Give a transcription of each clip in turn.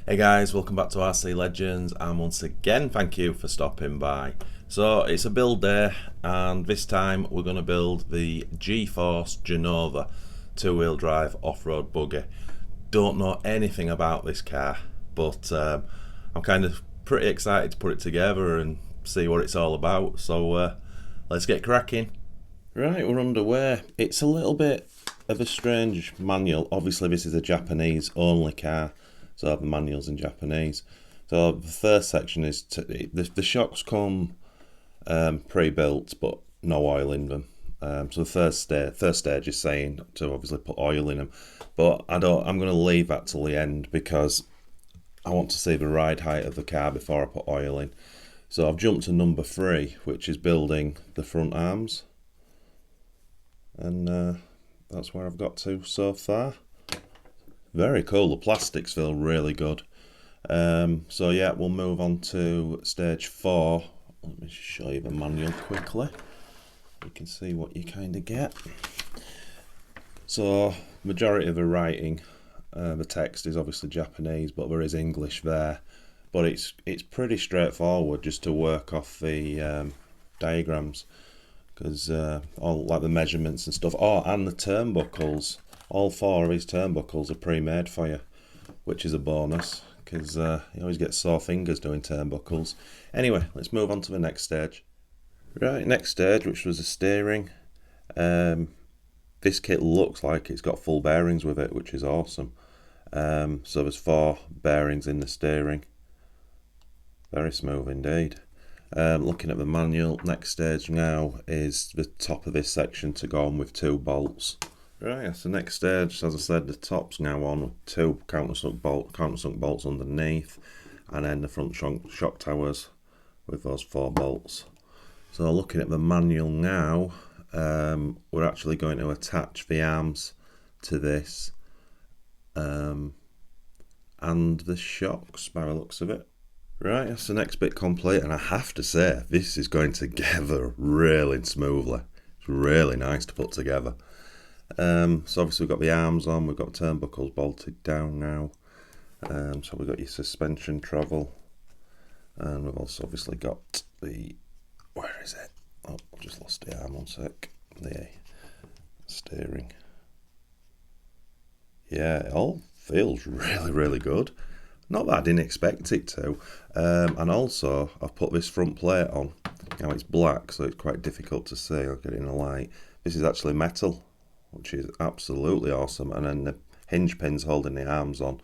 Hey guys, welcome back to RC Legends, and once again thank you for stopping by. So it's a build day, and this time we're going to build the Force Genova two-wheel drive off-road buggy. Don't know anything about this car, but I'm kind of pretty excited to put it together and see what it's all about. So let's get cracking. Right, we're underway. It's a little bit of a strange manual. Obviously this is a Japanese only car, so the manual's in Japanese. So the first section is the shocks come pre-built but no oil in them. So the first stage is saying to obviously put oil in them, but I'm going to leave that till the end because I want to see the ride height of the car before I put oil in. So I've jumped to number 3, which is building the front arms, and that's where I've got to so far. Very cool, the plastics feel really good. So yeah, we'll move on to stage 4. Let me show you the manual quickly. You can see what you kind of get. So majority of the writing, the text is obviously Japanese, but there is English there. But it's pretty straightforward just to work off the diagrams, because all like the measurements and stuff. Oh, and the turnbuckles. All 4 of these turnbuckles are pre-made for you, which is a bonus, because you always get sore fingers doing turnbuckles. Anyway, let's move on to the next stage. Right, next stage, which was the steering. This kit looks like it's got full bearings with it, which is awesome. So there's 4 bearings in the steering. Very smooth indeed. Looking at the manual, next stage now is the top of this section to go on with 2 bolts. Right, so next stage, as I said, the top's now on with 2 countersunk bolts underneath, and then the front shock towers with those 4 bolts. So looking at the manual now, we're actually going to attach the arms to this, and the shocks by the looks of it. Right, that's the next bit complete, and I have to say, this is going together really smoothly. It's really nice to put together. So obviously we've got the arms on, we've got turnbuckles bolted down now. So we've got your suspension travel, and we've also obviously got the, where is it? Oh, I've just lost the arm, one sec. The steering. Yeah, it all feels really good. Not that I didn't expect it to. And also I've put this front plate on. Now it's black, so it's quite difficult to see. I'll get it in a light. This is actually metal, which is absolutely awesome. And then the hinge pins holding the arms on,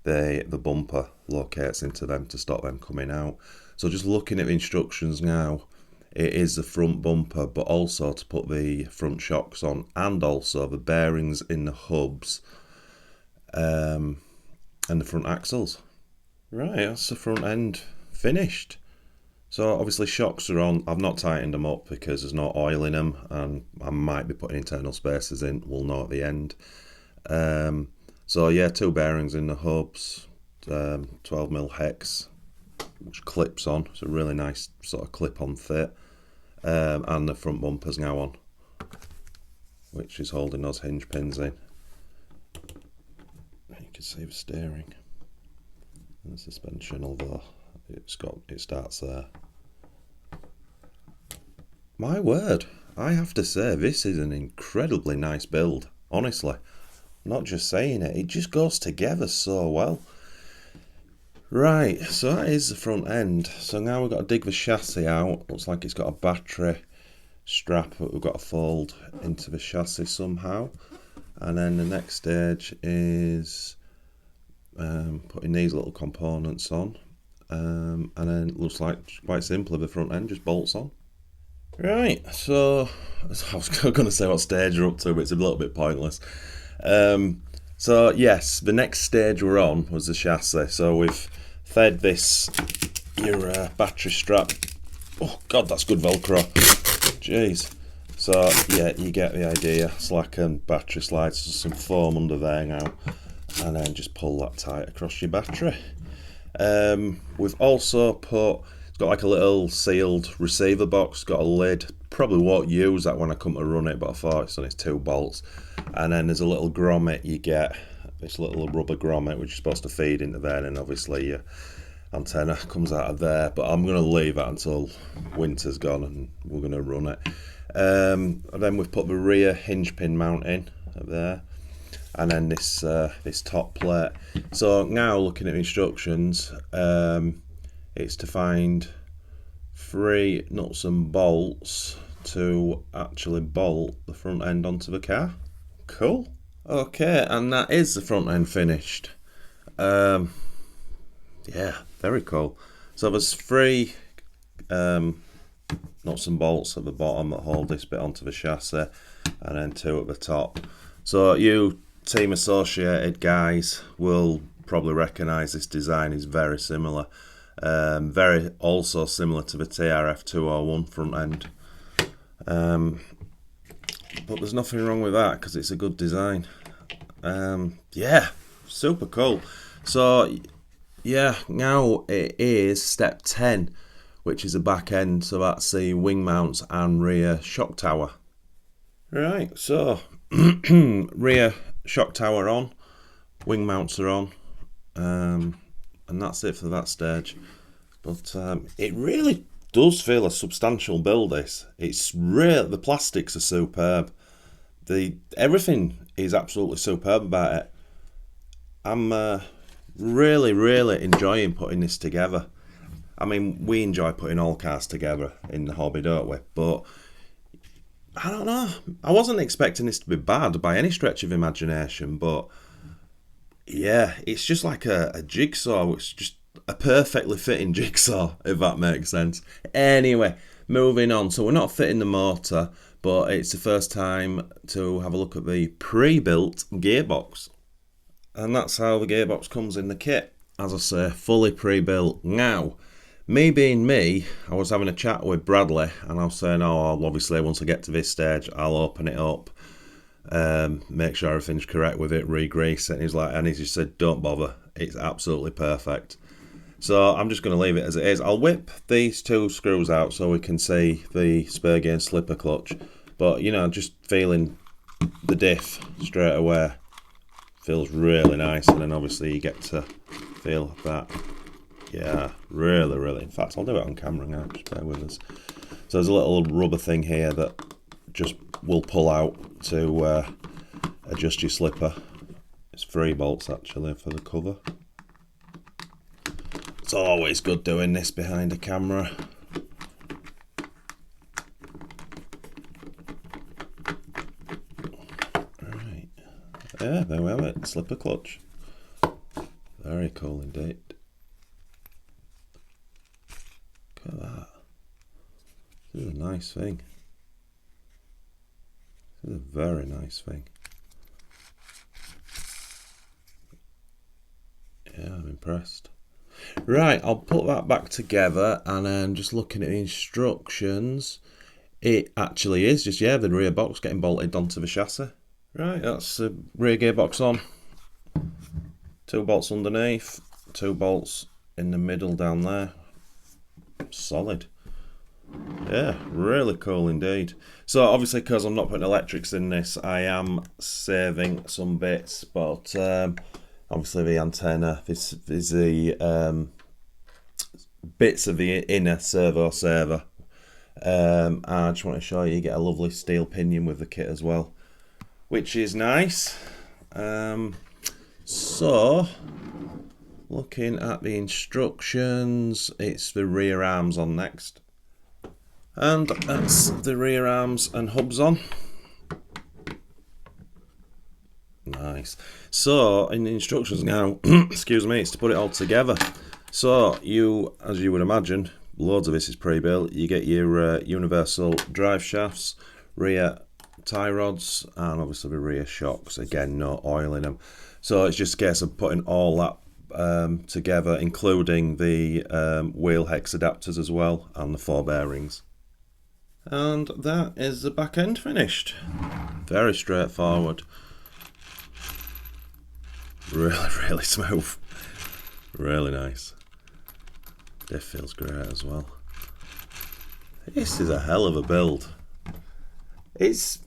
the bumper locates into them to stop them coming out. So just looking at the instructions now, it is the front bumper, but also to put the front shocks on, and also the bearings in the hubs, and the front axles. Right, that's the front end finished. So obviously shocks are on. I've not tightened them up because there's no oil in them, and I might be putting internal spacers in. We'll know at the end. So yeah, 2 bearings in the hubs, 12mm hex, which clips on. It's a really nice sort of clip-on fit. And the front bumper's now on, which is holding those hinge pins in. You can see the steering and the suspension, although it starts there. My word, I have to say this is an incredibly nice build, honestly. Not just saying it, it just goes together so well. Right, so that is the front end. So now we've got to dig the chassis out. Looks like it's got a battery strap that we've got to fold into the chassis somehow. And then the next stage is putting these little components on, and then it looks like quite simply the front end just bolts on. Right, so I was going to say what stage we're up to, but it's a little bit pointless. So yes, the next stage we're on was the chassis. So we've fed this your battery strap. Oh god, that's good Velcro. Jeez. So yeah, you get the idea. Slack and battery slides, some foam under there now, and then just pull that tight across your battery. We've also put, it's got like a little sealed receiver box, got a lid. Probably won't use that when I come to run it, but I thought it's only 2 bolts. And then there's a little grommet you get this little rubber grommet which is supposed to feed into there, and obviously your antenna comes out of there. But I'm going to leave that until winter's gone and we're going to run it. And then we've put the rear hinge pin mount in up there, and then this this top plate. So now looking at the instructions, it's to find 3 nuts and bolts to actually bolt the front end onto the car. Cool. Okay, and that is the front end finished. Yeah, very cool. So there's 3 nuts and bolts at the bottom that hold this bit onto the chassis, and then 2 at the top. So you team associated guys will probably recognise this design is very similar. Very also similar to the TRF 201 front end. But there's nothing wrong with that because it's a good design. Yeah, super cool. So yeah, now it is step 10, which is the back end. So that's the wing mounts and rear shock tower. Right, so rear shock tower on, wing mounts are on, and that's it for that stage. But it really does feel a substantial build. It's real. The plastics are superb. Everything is absolutely superb about it. I'm really enjoying putting this together. I mean, we enjoy putting all cars together in the hobby, don't we? But I don't know. I wasn't expecting this to be bad by any stretch of imagination, but yeah, it's just like a jigsaw. It's just a perfectly fitting jigsaw, if that makes sense. Anyway, moving on. So we're not fitting the motor, but it's the first time to have a look at the pre-built gearbox. And that's how the gearbox comes in the kit. As I say, fully pre-built. Now, me being me, I was having a chat with Bradley, and I was saying, oh, obviously once I get to this stage, I'll open it up, make sure everything's correct with it, re-grease it. And he just said, don't bother, it's absolutely perfect. So I'm just going to leave it as it is. I'll whip these 2 screws out so we can see the spur gear and slipper clutch. But, you know, just feeling the diff straight away feels really nice. And then obviously you get to feel that. Yeah, really. In fact, I'll do it on camera now, just bear with us. So there's a little rubber thing here that just will pull out to adjust your slipper. It's 3 bolts actually for the cover. It's always good doing this behind a camera. Right. Yeah, there we have it. Slipper clutch. Very cool indeed. Look at that. This is a nice thing. This is a very nice thing. Yeah, I'm impressed. Right, I'll put that back together, and then just looking at the instructions, it actually is just, yeah, the rear box getting bolted onto the chassis. Right, that's the rear gearbox on. 2 bolts underneath, 2 bolts in the middle down there. Solid. Yeah, really cool indeed. So obviously, because I'm not putting electrics in this, I am saving some bits, but obviously the antenna, this is the bits of the inner servo saver. I just want to show you get a lovely steel pinion with the kit as well, which is nice. So looking at the instructions, it's the rear arms on next, and that's the rear arms and hubs on. Nice. So in the instructions now, excuse me, it's to put it all together. So you, as you would imagine, loads of this is pre-built. You get your universal drive shafts, rear tie rods, and obviously the rear shocks. Again, no oil in them. So it's just a case of putting all that together, including the wheel hex adapters as well, and the 4 bearings. And that is the back end finished. Very straightforward. Really smooth. Really nice. It feels great as well. This is a hell of a build. It's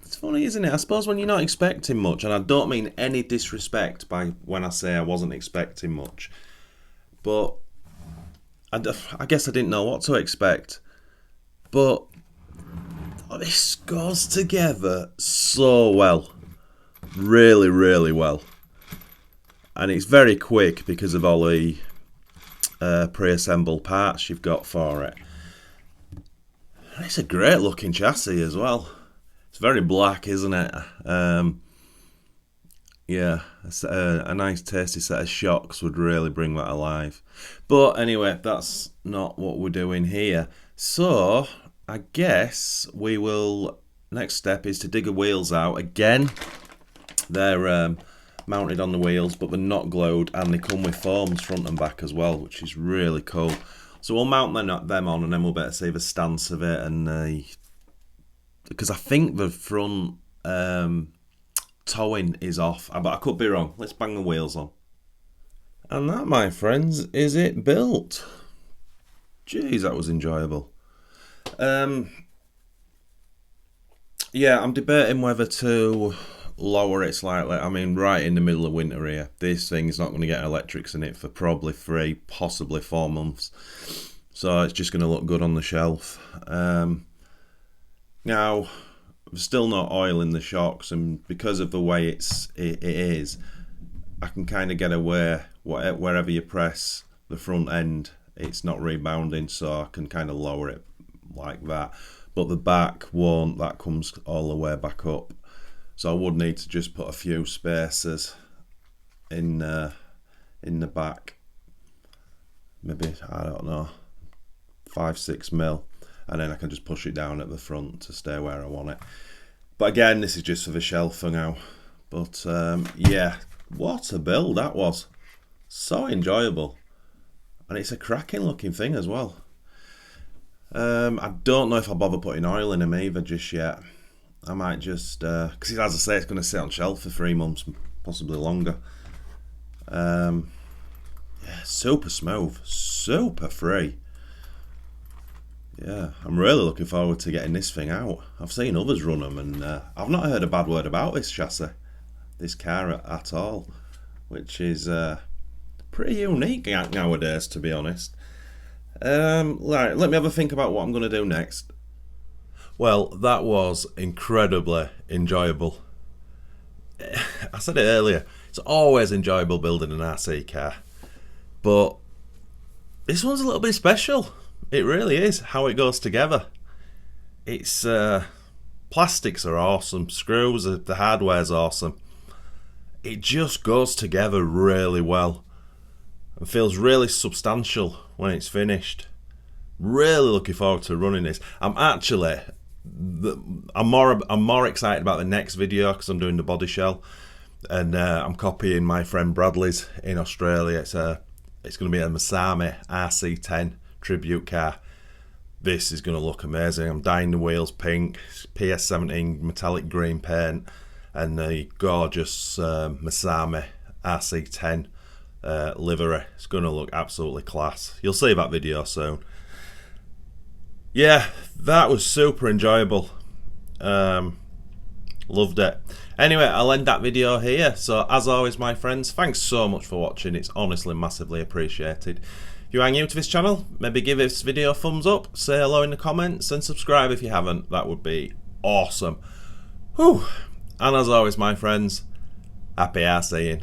It's funny, isn't it? I suppose when you're not expecting much, and I don't mean any disrespect by when I say I wasn't expecting much, but I guess I didn't know what to expect. But this goes together so well. Really, really well. And it's very quick because of all the pre-assembled parts you've got for it. And it's a great looking chassis as well. It's very black, isn't it? Yeah, a nice tasty set of shocks would really bring that alive. But anyway, that's not what we're doing here. So I guess we will, next step is to dig the wheels out. Again, they're mounted on the wheels, but they're not glued, and they come with foams front and back as well, which is really cool. So we'll mount them on, and then we'll better see the stance of it, and because I think the front towing is off, but I could be wrong. Let's bang the wheels on. And that, my friends, is it built. Jeez, that was enjoyable. Yeah, I'm debating whether to lower it slightly. I mean, right in the middle of winter here, this thing is not going to get electrics in it for probably 3, possibly 4 months. So it's just going to look good on the shelf. Now, there's still no oil in the shocks, and because of the way it is, I can kind of get away wherever you press the front end, it's not rebounding, so I can kind of lower it like that. But the back won't, that comes all the way back up. So I would need to just put a few spacers in the back. Maybe, I don't know, 5-6 mil. And then I can just push it down at the front to stay where I want it. But again, this is just for the shelf for now. But yeah, what a build that was. So enjoyable. And it's a cracking looking thing as well. I don't know if I'll bother putting oil in them either just yet. I might just, because as I say, it's going to sit on shelf for 3 months, possibly longer. Yeah, super smooth, super free. Yeah, I'm really looking forward to getting this thing out. I've seen others run them, and I've not heard a bad word about this chassis, this car at all, which is pretty unique nowadays, to be honest. Right, let me have a think about what I'm going to do next. Well, that was incredibly enjoyable. I said it earlier, it's always enjoyable building an RC car, but this one's a little bit special. It really is, how it goes together. It's plastics are awesome, screws, the hardware's awesome. It just goes together really well and feels really substantial when it's finished. Really looking forward to running this. I'm more excited about the next video because I'm doing the body shell, and I'm copying my friend Bradley's in Australia. It's going to be a Masami RC10 tribute car. This is going to look amazing. I'm dyeing the wheels pink, PS17 metallic green paint, and the gorgeous Masami RC10 livery. It's going to look absolutely class. You'll see that video soon. Yeah, that was super enjoyable. Loved it. Anyway, I'll end that video here. So as always, my friends, thanks so much for watching. It's honestly massively appreciated. If you are new to this channel, maybe give this video a thumbs up, say hello in the comments, and subscribe if you haven't. That would be awesome. Whew. And as always, my friends, happy RCing.